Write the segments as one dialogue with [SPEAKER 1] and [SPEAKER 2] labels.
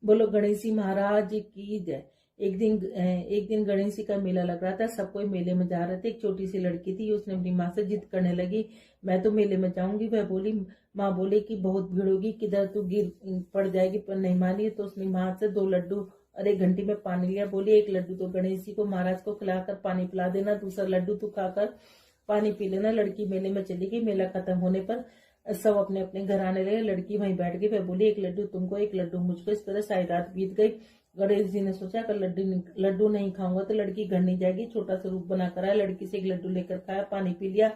[SPEAKER 1] बोलो गणेश जी महाराज की जय। एक दिन गणेश जी का मेला लग रहा था, सब कोई मेले में जा रहे थे। एक छोटी सी लड़की थी, उसने अपनी माँ से जिद करने लगी, मैं तो मेले में जाऊंगी। वह बोली, माँ बोले कि बहुत भीड़ होगी, किधर तू गिर पड़ जाएगी, पर नहीं मानी। तो उसने माँ से 2 लड्डू और 1 घंटी में पानी लिया। बोली 1 लड्डू तो गणेश जी को महाराज को खिलाकर पानी पिला देना, दूसरा लड्डू तू खाकर पानी पी लेना। लड़की मेले में चली गई। मेला खत्म होने पर सब अपने अपने घर आने लगे। लड़की वहीं बैठ गई। वह बोली 1 लड्डू तुमको, 1 लड्डू मुझको। इस तरह सारी रात बीत गई। गणेश जी ने सोचा अगर लड्डू नहीं खाऊंगा तो लड़की घर नहीं जाएगी। छोटा सा रूप बनाकर आया, लड़की से 1 लड्डू लेकर खाया, पानी पी लिया।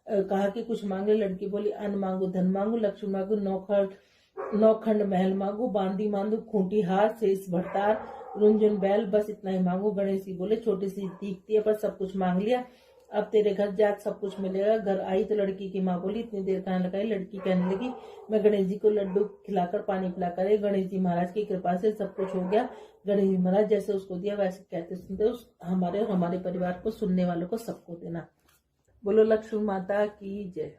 [SPEAKER 1] कहा कि कुछ मांगे। लड़की बोली अन्न मांगू, धन मांगू, लक्ष्मी मांगू, नौखंड महल मांगू, बांदी मांगू, खूंटी हार, शेष भरतार, रुंझुन बैल, बस इतना ही मांगू। गणेश जी बोले छोटी सी दिखती है पर सब कुछ मांग लिया, अब तेरे घर जाके सब कुछ मिलेगा। घर आई तो लड़की की माँ बोली इतनी देर कहाँ लगाई। लड़की कहने लगी मैं गणेश जी को लड्डू खिलाकर पानी पिलाकर, गणेश जी महाराज की कृपा से सब कुछ हो गया। गणेश जी महाराज जैसे उसको दिया वैसे कहते सुनते उस हमारे और हमारे परिवार को, सुनने वालों को, सबको देना। बोलो लक्ष्मी माता की जय।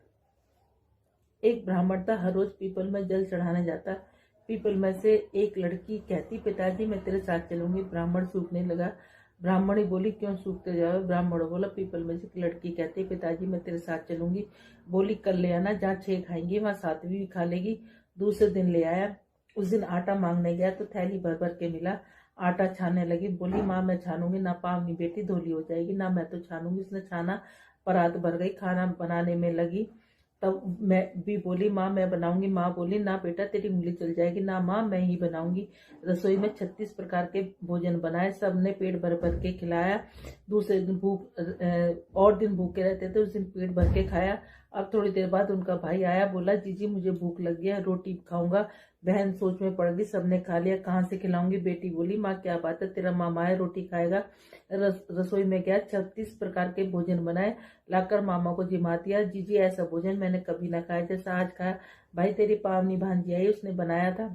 [SPEAKER 1] एक ब्राह्मण था, हर रोज पीपल में जल चढ़ाने जाता। पीपल में से एक लड़की कहती पिताजी मैं तेरे साथ चलूंगी। ब्राह्मण सूखने लगा। ब्राह्मणी बोली क्यों सूखते जाओ। ब्राह्मण बोला पीपल में से एक लड़की कहती पिताजी मैं तेरे साथ चलूंगी। बोली कल ले आना, जहाँ 6 खाएंगे वहां 7वीं भी खा लेगी। दूसरे दिन ले आया। उस दिन आटा मांगने गया तो थैली भर भर के मिला। आटा छानने लगी। बोली माँ मैं छानूंगी ना, पावनी बेटी धोली हो जाएगी ना, मैं तो छानूंगी। उसने छाना, परात भर गई। खाना बनाने में लगी तब मैं भी बोली माँ मैं बनाऊंगी। माँ बोली ना बेटा तेरी उंगली चल जाएगी। ना माँ मैं ही बनाऊंगी। रसोई में 36 प्रकार के भोजन बनाए, सबने पेट भर भर के खिलाया। दूसरे दिन और दिन भूखे रहते थे, उस दिन पेट भर के खाया। अब थोड़ी देर बाद उनका भाई आया, बोला जीजी मुझे भूख लग गया, रोटी खाऊंगा। बहन सोच में पड़ गई, सबने खा लिया, कहाँ से खिलाऊंगी। बेटी बोली माँ क्या बात है, तेरा मामा है रोटी खाएगा। रसोई में गया, 36 प्रकार के भोजन बनाए, लाकर मामा को जिमा दिया। जीजी ऐसा भोजन मैंने कभी ना खाया जैसा आज खाया। भाई तेरी पावनी भांजी आई, उसने बनाया था।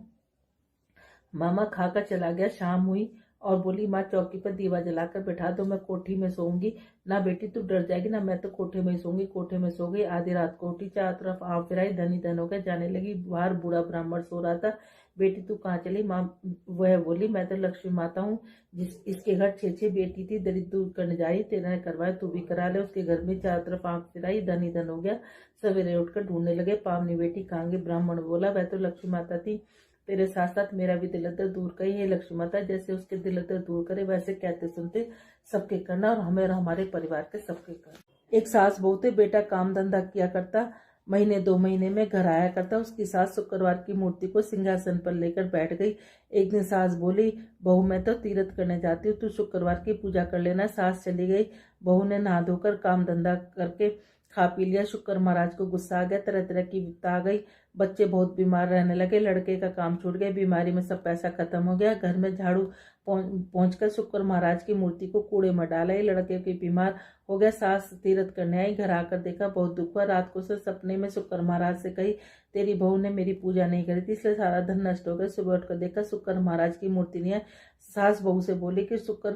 [SPEAKER 1] मामा खाकर चला गया। शाम हुई और बोली माँ चौकी पर दीवा जलाकर बैठा दो, मैं कोठी में सोऊंगी। ना बेटी तू डर जाएगी ना, मैं तो कोठे में ही सोऊंगी। कोठे में सो गई। आधी रात को उठी, चारों तरफ आँख फिराई, धनी धन हो गया, जाने लगी। बाहर बूढ़ा ब्राह्मण सो रहा था। बेटी तू कहाँ चली। माँ वह बोली मैं तो लक्ष्मी माता हूँ, इसके घर 6 बेटी थी, दरिद्र दूर करने जाई, तेरा करवाए तू भी करा ले। उसके घर में चारों तरफ आँख फिराई, धनी धन हो गया। सवेरे उठकर ढूंढने लगे, पावनी बेटी कहाँ गई। ब्राह्मण बोला वह तो लक्ष्मी माता थी, तेरे साथ साथ मेरा भी दिल दर्द दूर करी है लक्ष्मी माता, जैसे उसके दिल दर्द दूर करे वैसे कहते सुनते सबके करना, और हमें और हमारे परिवार के सबके करना। एक सास बहू थे, बेटा काम धंधा किया करता, महीने 2 महीने में घर आया करता। उसकी सास शुक्रवार की मूर्ति को सिंहासन पर लेकर बैठ गई। एक दिन सास बोली बहू मैं तो तीर्थ करने जाती हूँ, तू शुक्रवार की पूजा कर लेना। सास चली गई। बहू ने नहा धोकर काम धंधा करके खा पी लिया। शुक्र महाराज को गुस्सा आ गया, तरह तरह की विपदा आ गई। बच्चे बहुत बीमार रहने लगे, लड़के का काम छूट गया, बीमारी में सब पैसा खत्म हो गया। घर में झाड़ू पहुंचकर शुक्र महाराज की मूर्ति को कूड़े में डाला। ये लड़के के बीमार हो गया। सास तीर्थ करने आई, घर आकर देखा बहुत दुख हुआ। रात को से सपने में शुक्र महाराज से कही तेरी बहू ने मेरी पूजा नहीं करी थी इसलिए सारा धन नष्ट हो गया। सुबह उठकर देखा शुक्र महाराज की मूर्ति नहीं है। सास बहू से बोली कि शुक्र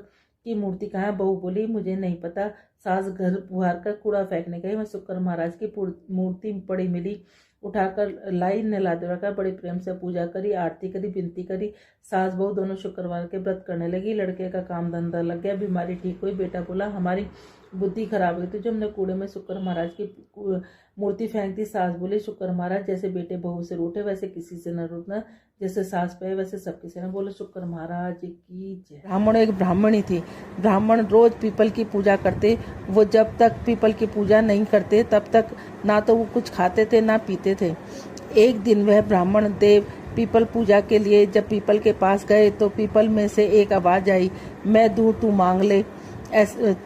[SPEAKER 1] की मूर्ति कहाँ है। बहू बोली मुझे नहीं पता। सास घर बुहार कर कूड़ा फेंकने गई, मैं शुक्र महाराज की मूर्ति पड़ी मिली, उठाकर लाई, नहला धुला कर बड़े प्रेम से पूजा करी, आरती करी, विनती करी। सास बहू दोनों शुक्रवार के व्रत करने लगी। लड़के का काम धंधा लग गया, बीमारी ठीक हुई। बेटा बोला हमारी बुद्धि खराब हुई थी जो हमने कूड़े में शुक्र महाराज की मूर्ति फेंक दी। सास बोले शुक्र महाराज जैसे बेटे बहू से रूठे वैसे किसी से न रूठना, जैसे सास पे वैसे सबके से न। बोले शुक्र महाराज की जय। ब्राह्मण एक ब्राह्मणी थी। ब्राह्मण रोज पीपल की पूजा करते। वो जब तक पीपल की पूजा नहीं करते तब तक ना तो वो कुछ खाते थे ना पीते थे। एक दिन वह ब्राह्मण देव पीपल पूजा के लिए जब पीपल के पास गए तो पीपल में से एक आवाज आई, मैं दूं तू मांग ले,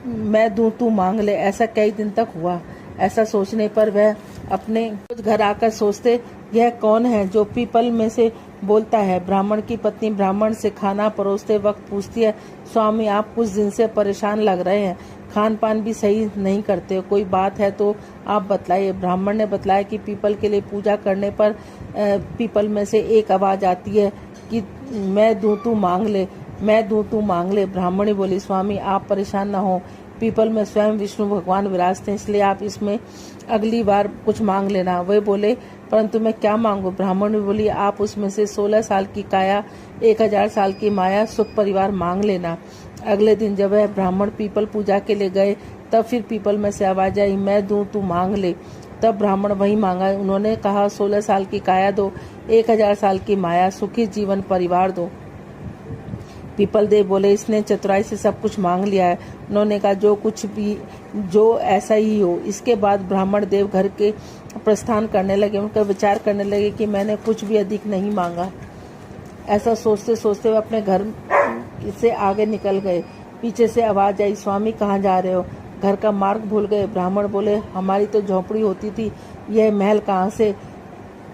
[SPEAKER 1] मैं दूं तू मांग ले। ऐसा कई दिन तक हुआ। ऐसा सोचने पर वह अपने घर आकर सोचते यह कौन है जो पीपल में से बोलता है। ब्राह्मण की पत्नी ब्राह्मण से खाना परोसते वक्त पूछती है, स्वामी आप कुछ दिन से परेशान लग रहे हैं, खान पान भी सही नहीं करते, कोई बात है तो आप बतलाइए। ब्राह्मण ने बतलाया कि पीपल के लिए पूजा करने पर पीपल में से एक आवाज आती है कि मैं दूं तू मांग ले, मैं दूं तू मांग ले। ब्राह्मणी बोली स्वामी आप परेशान न हो, पीपल में स्वयं विष्णु भगवान विराजते हैं, इसलिए आप इसमें अगली बार कुछ मांग लेना। वे बोले, परंतु मैं क्या मांगू? ब्राह्मण ने बोली, आप उसमें से 16 साल की काया, 1000 साल की माया, सुख परिवार मांग लेना। अगले दिन जब वह ब्राह्मण पीपल पूजा के लिए गए, तब फिर पीपल में से आवाज आई, मैं दूं, तू मांग ले। तब ब्राह्मण वही मांगा। उन्होंने कहा, 16 साल की काया दो, 1000 साल की माया, सुखी जीवन परिवार दो। पीपल देव बोले, इसने चतुराई से सब कुछ मांग लिया है। उन्होंने कहा, जो कुछ भी, जो ऐसा ही हो। इसके बाद ब्राह्मण देव घर के प्रस्थान करने लगे। उनका विचार करने लगे कि मैंने कुछ भी अधिक नहीं मांगा। ऐसा सोचते सोचते वे अपने घर से आगे निकल गए। पीछे से आवाज आई, स्वामी कहाँ जा रहे हो? घर का मार्ग भूल गए? ब्राह्मण बोले, हमारी तो झोपड़ी होती थी, यह महल कहाँ से?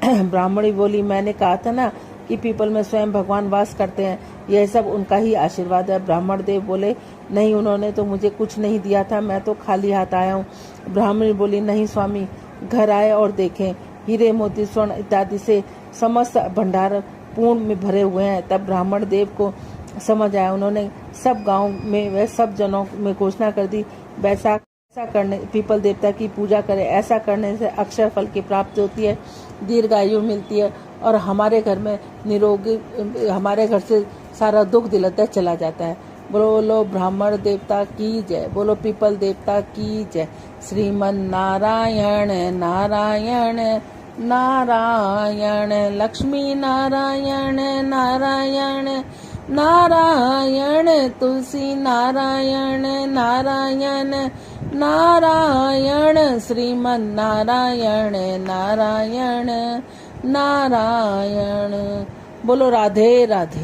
[SPEAKER 1] ब्राह्मणी बोली, मैंने कहा था ना कि पीपल में स्वयं भगवान वास करते हैं, यह सब उनका ही आशीर्वाद है। ब्राह्मण देव बोले, नहीं, उन्होंने तो मुझे कुछ नहीं दिया था, मैं तो खाली हाथ आया हूँ। ब्राह्मणी बोली, नहीं स्वामी, घर आए और देखें, हीरे मोती स्वर्ण इत्यादि से समस्त भंडार पूर्ण में भरे हुए हैं। तब ब्राह्मण देव को समझ आया। उन्होंने सब गांव में व सब जनों में घोषणा कर दी, वैसा करने, पीपल देवता की पूजा करें। ऐसा करने से अक्षय फल की प्राप्ति होती है, दीर्घायु मिलती है और हमारे घर में निरोगी, हमारे घर से सारा दुख दिलता चला जाता है। बोलो ब्राह्मण देवता की जय, बोलो पीपल देवता की जय। श्रीमन नारायण नारायण नारायण, लक्ष्मी नारायण नारायण नारायण, तुलसी नारायण नारायण नारायण, श्रीमन नारायण नारायण नारायण। बोलो राधे राधे।